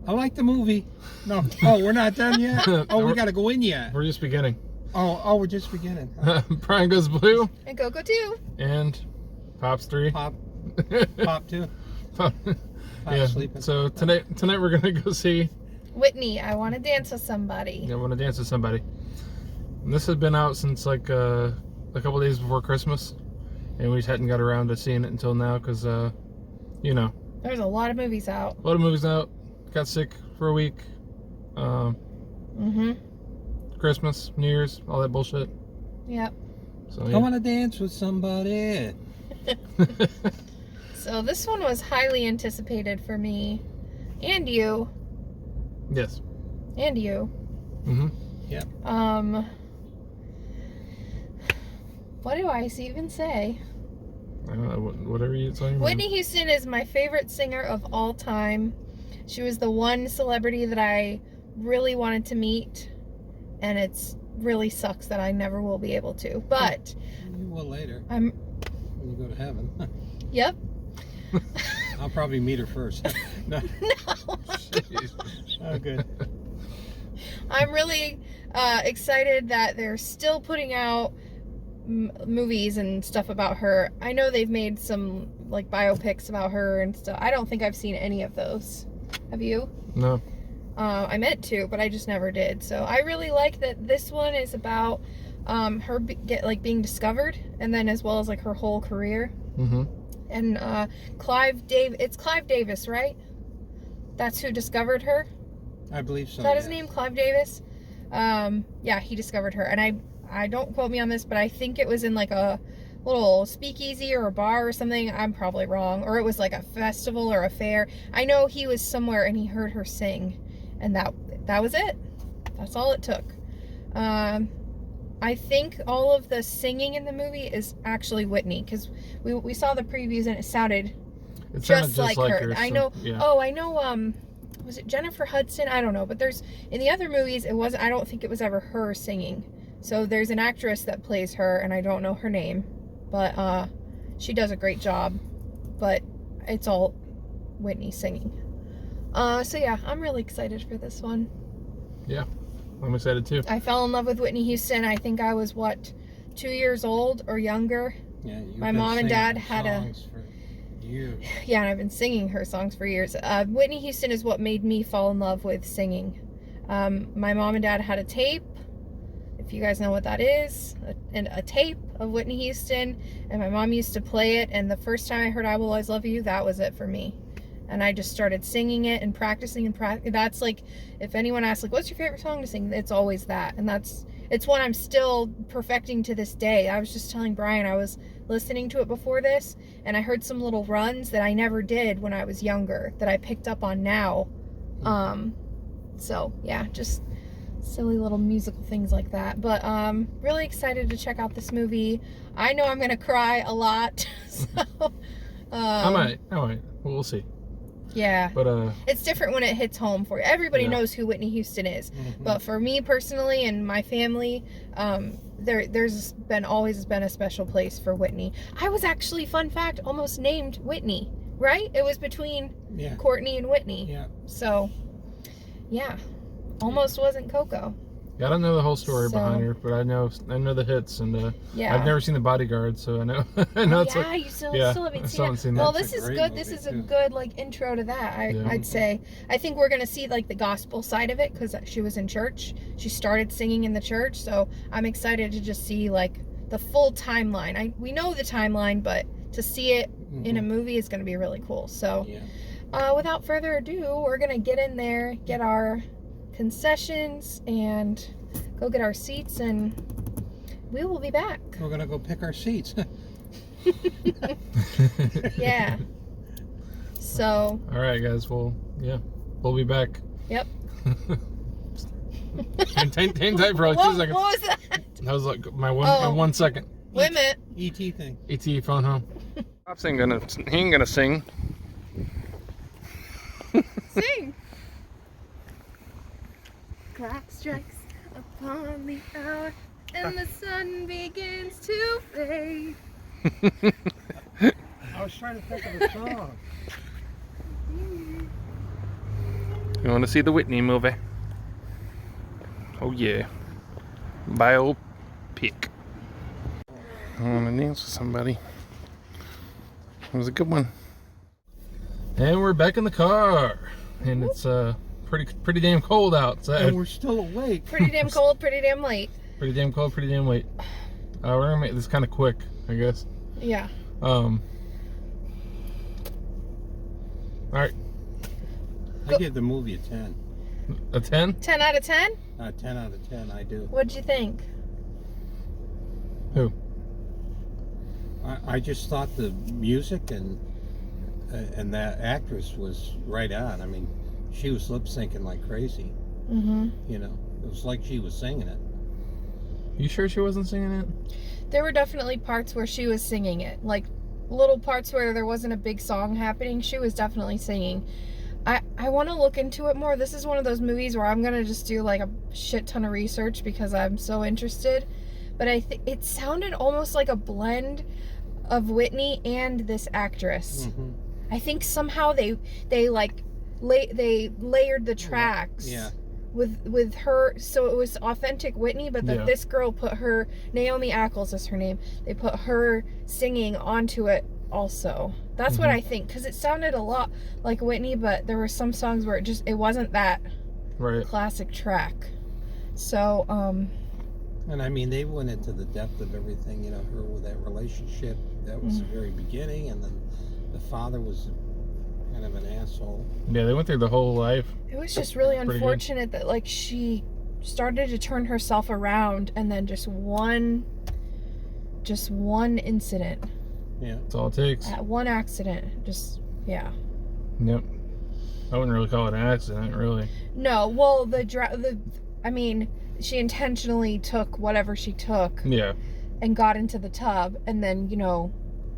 I like the movie. No. Oh, we're not done yet? Oh, we got to go in yet. We're just beginning. Oh, we're just beginning. Brian Goes Blue. And Coco 2. And Pop's 3. Pop 2. Pop. Yeah. Sleeping. So tonight we're going to go see Whitney, I Want to Dance with Somebody. I Want to Dance with Somebody. And this has been out since like a couple days before Christmas. And we just hadn't got around to seeing it until now because, you know. There's a lot of movies out. A lot of movies out. Got sick for a week. Christmas, New Year's, all that bullshit. Yep. So, yeah. I want to dance with somebody. So this one was highly anticipated for me. And you. Yes. And you. Mm-hmm. Yep. What do I even say? I don't know, whatever you tell me. Whitney Houston is my favorite singer of all time. She was the one celebrity that I really wanted to meet, and it's really sucks that I never will be able to. But You will later. I'm. When you go to heaven. Yep. I'll probably meet her first. No. Oh, good. I'm really excited that they're still putting out movies and stuff about her. I know they've made some like biopics about her and stuff. I don't think I've seen any of those. Have you? No. I meant to, but I just never did. So I really like that this one is about her being discovered, and then as well as like her whole career. Mm-hmm. And it's Clive Davis, right? That's who discovered her. I believe so. Is that his name, Clive Davis? Yeah, he discovered her, and I don't quote me on this, but I think it was in like a little speakeasy or a bar or something. I'm probably wrong, or it was like a festival or a fair. I know he was somewhere and he heard her sing, and that was it. That's all it took. I think all of the singing in the movie is actually Whitney, because we saw the previews and it sounded just like her. I know. Yeah. Oh, I know. Was it Jennifer Hudson? I don't know, but there's in the other movies it wasn't. I don't think it was ever her singing. So there's an actress that plays her, and I don't know her name, but she does a great job. But it's all Whitney singing. So yeah, I'm really excited for this one. Yeah, I'm excited too. I fell in love with Whitney Houston. I think I was 2 years old or younger. Yeah, my mom and dad had years. Yeah, and I've been singing her songs for years. Whitney Houston is what made me fall in love with singing. My mom and dad had a tape, if you guys know what that is, a tape of Whitney Houston, and my mom used to play it, and the first time I heard I Will Always Love You, that was it for me. And I just started singing it and practicing. That's like, if anyone asks, like, what's your favorite song to sing? It's always that. And it's one I'm still perfecting to this day. I was just telling Brian, I was listening to it before this, and I heard some little runs that I never did when I was younger that I picked up on now. So yeah, just silly little musical things like that. But really excited to check out this movie. I know I'm gonna cry a lot. So I might. We'll see. Yeah, but it's different when it hits home for you. Everybody knows who Whitney Houston is, but for me personally and my family, there's always been a special place for Whitney. I was actually, fun fact, almost named Whitney. Right? It was between Courtney and Whitney. Yeah. So, yeah, almost wasn't Coco. Yeah, I don't know the whole story behind her, but I know the hits, and I've never seen The Bodyguard, so I know. You still haven't seen it. Well, this is good. This is a good like intro to that. I'd say. I think we're gonna see like the gospel side of it because she was in church. She started singing in the church, so I'm excited to just see like the full timeline. We know the timeline, but to see it in a movie is gonna be really cool. So, without further ado, we're gonna get in there, get our concessions, and go get our seats, and we will be back. We're gonna go pick our seats. Yeah. So. All right, guys. We'll be back. Yep. Hang tight for like 2 seconds. What was that? That was like my 1 second. Wait a minute. ET thing. ET phone home. Pop's ain't gonna sing. Sing. Clock strikes upon the hour, and the sun begins to fade. I was trying to think of a song. You want to see the Whitney movie? Oh yeah. Biopic. I want to dance with somebody. It was a good one. And we're back in the car. And it's pretty damn cold outside. And we're still awake. Pretty damn cold, pretty damn late. Pretty damn cold, pretty damn late. We're gonna make this kind of quick, I guess. Yeah. All right. I give the movie a 10. A 10? 10 out of 10? 10 out of 10, I do. What'd you think? Who? I just thought the music and that actress was right on. I mean, she was lip syncing like crazy. Mm-hmm. You know, it was like she was singing it. You sure she wasn't singing it? There were definitely parts where she was singing it. Like, little parts where there wasn't a big song happening. She was definitely singing. I want to look into it more. This is one of those movies where I'm going to just do, like, a shit ton of research because I'm so interested. But I think it sounded almost like a blend of Whitney and this actress. Mm-hmm. I think somehow they layered the tracks. Yeah. With her, so it was authentic Whitney, but this girl put her, Naomi Ackles is her name, they put her singing onto it also. That's what I think, because it sounded a lot like Whitney, but there were some songs where it wasn't that classic track. So and I mean, they went into the depth of everything, you know, her with that relationship. That was the very beginning, and then the father was kind of an asshole. Yeah, they went through the whole life. it was just really unfortunate that, like, she started to turn herself around, and then just one incident. Yeah. That's all it takes. One accident. Just, yeah. Yep. I wouldn't really call it an accident, really. No, well, I mean, she intentionally took whatever she took. Yeah. And got into the tub, and then, you know,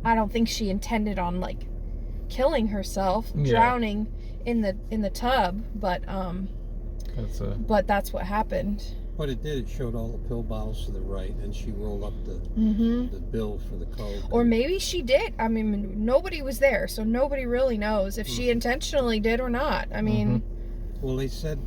I don't think she intended on, like, killing herself, drowning in the tub, but that's what happened. What it did, it showed all the pill bottles to the right, and she rolled up the bill for the coke. Or maybe she did. I mean, nobody was there, so nobody really knows if she intentionally did or not. I mean, well, they said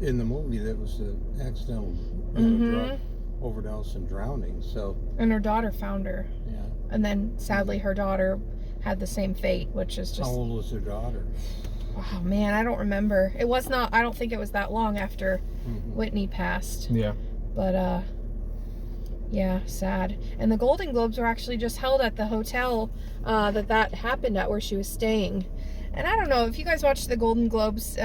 in the movie that it was an accidental drug overdose and drowning. So. And her daughter found her. Yeah. And then sadly, her daughter had the same fate, which is just. How old was her daughter? Oh man, I don't remember. It was not. I don't think it was that long after Whitney passed. Yeah. But yeah, sad. And the Golden Globes were actually just held at the hotel that happened at, where she was staying. And I don't know if you guys watched the Golden Globes.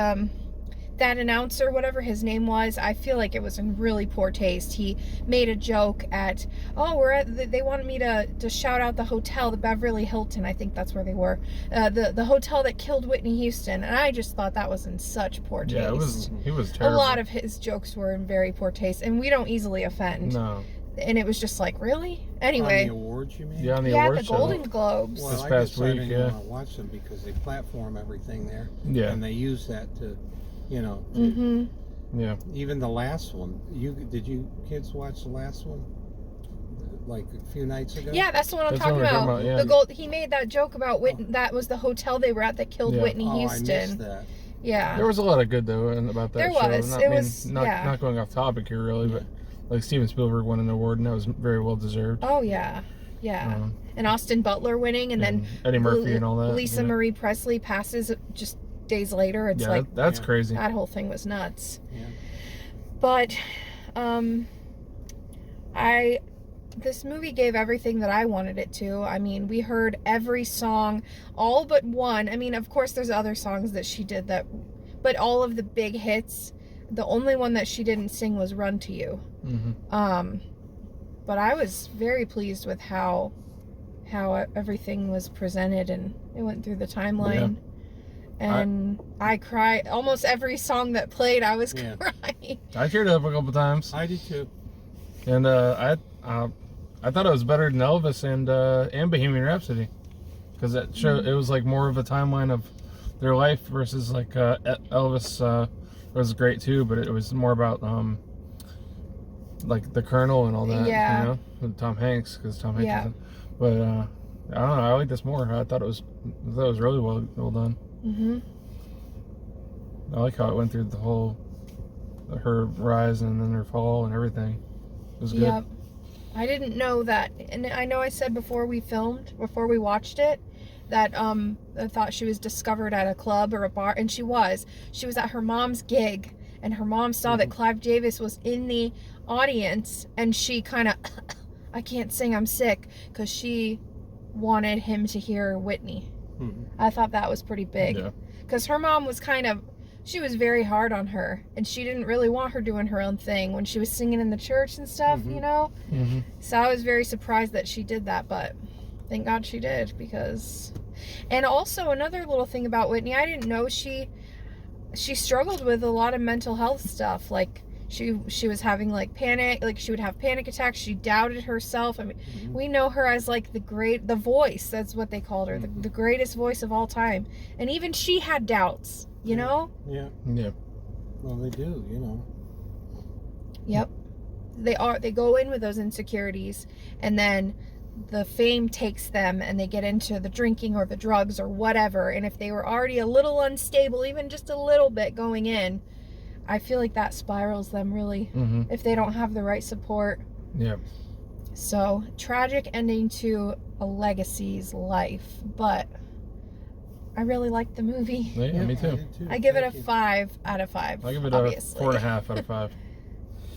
That announcer, whatever his name was, I feel like it was in really poor taste. He made a joke at, they wanted me to shout out the hotel, the Beverly Hilton, I think that's where they were, the hotel that killed Whitney Houston, and I just thought that was in such poor taste. Yeah, he was terrible. A lot of his jokes were in very poor taste, and we don't easily offend. No. And it was just like, really? Anyway. On the awards, you mean? Yeah, on the awards the Golden Globes. Well, this I past guess I week, didn't want to watch them because they platform everything there. Yeah. And they use that to, you know. Yeah. Even the last one. Did you kids watch the last one? Like a few nights ago? Yeah, that's the one I'm talking about. Yeah. He made that joke about that was the hotel they were at that killed Whitney Houston. I missed that. Yeah. There was a lot of good though about that show. There was. Not going off topic here really, but like Steven Spielberg won an award and that was very well deserved. Oh yeah. Yeah. And Austin Butler winning, and then Eddie Murphy and all that. Lisa Marie Presley passes just days later. It's like that's crazy. That whole thing was nuts. Yeah. But this movie gave everything that I wanted it to. I mean, we heard every song, all but one. I mean, of course there's other songs that she did but all of the big hits. The only one that she didn't sing was Run to You. But I was very pleased with how everything was presented, and it went through the timeline. And I cried. Almost every song that played, I was crying. I teared up a couple times. I did too. And I thought it was better than Elvis and Bohemian Rhapsody, because that show it was like more of a timeline of their life versus like Elvis was great too, but it was more about like the Colonel and all that. Yeah. You know, with Tom Hanks, because Tom Hanks. But I don't know. I like this more. I thought it was really well done. I like how it went through the whole her rise and then her fall and everything. It was good. Yep. I didn't know that, and I know I said before we watched it, that I thought she was discovered at a club or a bar, and she was at her mom's gig, and her mom saw that Clive Davis was in the audience, and she kind of I can't sing, I'm sick, because she wanted him to hear Whitney. I thought that was pretty big, because her mom was she was very hard on her, and she didn't really want her doing her own thing when she was singing in the church and stuff, you know? So I was very surprised that she did that, but thank God she did, because... And also, another little thing about Whitney, I didn't know she struggled with a lot of mental health stuff. Like, she was having, like, panic, like, she would have panic attacks, she doubted herself. I mean, we know her as, like, the voice, that's what they called her, the greatest voice of all time. And even she had doubts. You know? Yeah. Well, they do, you know. Yep. They go in with those insecurities, and then the fame takes them, and they get into the drinking or the drugs or whatever. And if they were already a little unstable, even just a little bit going in, I feel like that spirals them really, if they don't have the right support. Yeah. So, tragic ending to a legacy's life, but I really liked the movie. Yeah, me too. I give it a 5 out of 5. I give it obviously. a 4.5 out of 5.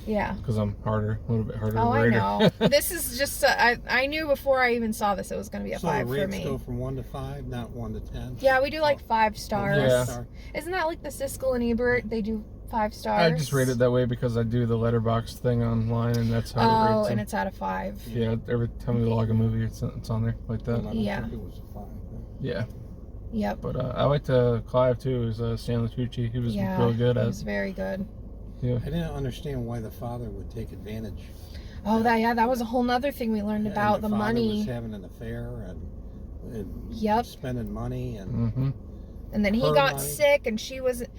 Yeah. Because I'm a little bit harder. Oh, I know. This is just, I knew before I even saw this it was going to be a 5 for me. So go from 1 to 5, not 1 to 10? Yeah, we do like 5 stars. Yeah. Isn't that like the Siskel and Ebert? They do 5 stars. I just rate it that way because I do the Letterboxd thing online, and that's how it rates Oh, them. and it's out of 5. Yeah, every time we log a movie, it's on there like that. Well, I don't think it was a 5. Yeah. Yep. But I liked Clive too. It was Stanley Tucci. He was really good at it. He was very good. Yeah. I didn't understand why the father would take advantage. Oh, that was a whole nother thing we learned about the money. He was having an affair and spending money and. And then he got sick, and she wasn't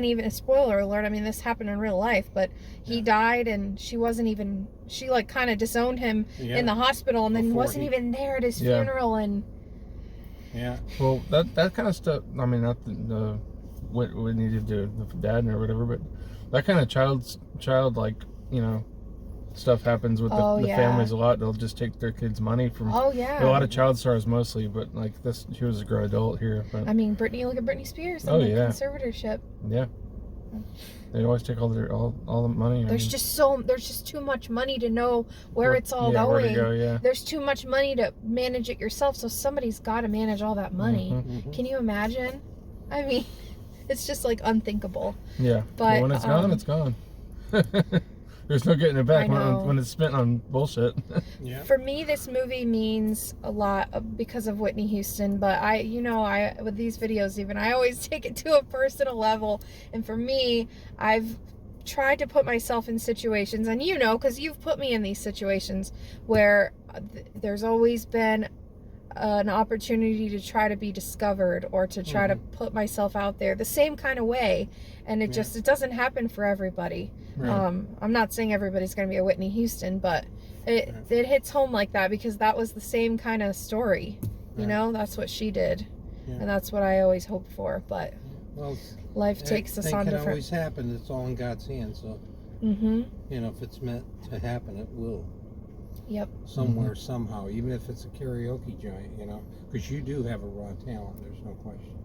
even, a spoiler alert, I mean, this happened in real life, but he died, and she like kind of disowned him in the hospital, and then wasn't even there at his funeral, and well, that kind of stuff, I mean, not what Whitney did to the dad or whatever, but that kind of child like, you know, stuff happens with the families a lot. They'll just take their kids' money from a lot of child stars mostly, but like this, she was a grown adult here. But I mean, look at Britney Spears and conservatorship. Yeah, they always take all the money. There's just too much money to know where it's all going. Where to go, There's too much money to manage it yourself, so somebody's got to manage all that money. Can you imagine? I mean, it's just like unthinkable. Yeah, but when it's gone, it's gone. There's no getting it back when it's spent on bullshit. For me, this movie means a lot because of Whitney Houston, but I with these videos even, I always take it to a personal level. And for me, I've tried to put myself in situations, and because you've put me in these situations where there's always been an opportunity to try to be discovered or to try to put myself out there the same kind of way, and it doesn't happen for everybody. I'm not saying everybody's going to be a Whitney Houston, but it hits home like that because that was the same kind of story. That's what she did, and that's what I always hope for. But life takes us on different. It can always happen. It's all in God's hands. So if it's meant to happen, it will. Yep. Somewhere, somehow, even if it's a karaoke joint, because you do have a raw talent. There's no question.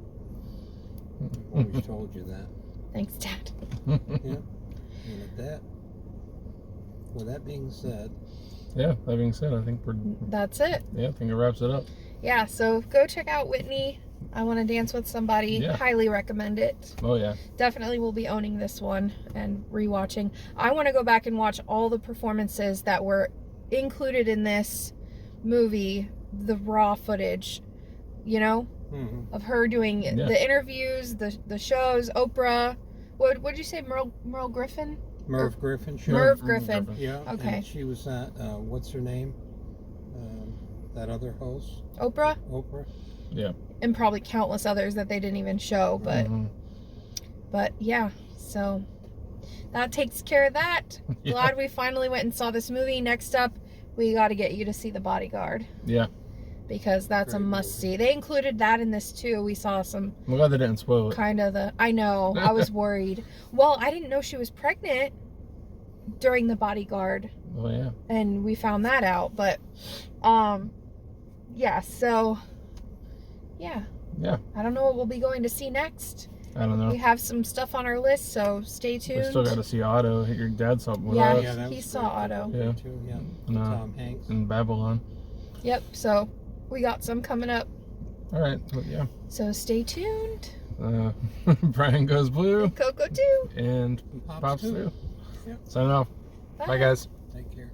I've always told you that. Thanks, Dad. Yeah. And with that being said. Yeah, that being said, I think that's it. Yeah, I think it wraps it up. Yeah, so go check out Whitney. I Want to Dance with Somebody. Yeah. Highly recommend it. Oh, yeah. Definitely will be owning this one and rewatching. I want to go back and watch all the performances that were included in this movie, the raw footage, of her doing the interviews, the shows, Oprah. What'd you say, Merle Griffin? Merv Griffin, sure. Merv Griffin. Yeah. Okay. And she was at, what's her name? That other host? Oprah? Yeah. And probably countless others that they didn't even show, but yeah, so that takes care of that. Yeah. Glad we finally went and saw this movie. Next up, we got to get you to see The Bodyguard. Yeah. because that's a Great must movie. see. They included that in this too. We saw some I'm glad they didn't spoil it. kind of I know, I was worried. Well, I didn't know she was pregnant during The Bodyguard, Oh yeah. and we found that out. But yeah, so yeah. Yeah. I don't know what we'll be going to see next. I don't know. We have some stuff on our list, so stay tuned. We still got to see Otto. Your dad saw it with Yeah. us. that he was saw great. Otto. That Yeah. was too, yeah. And, Tom Hanks. in Babylon. Yep, so we got some coming up. All right. Well, yeah. So stay tuned. Brian Goes Blue Coco too. and And Pops too. too. Yeah. Signing off. Bye guys. Take care.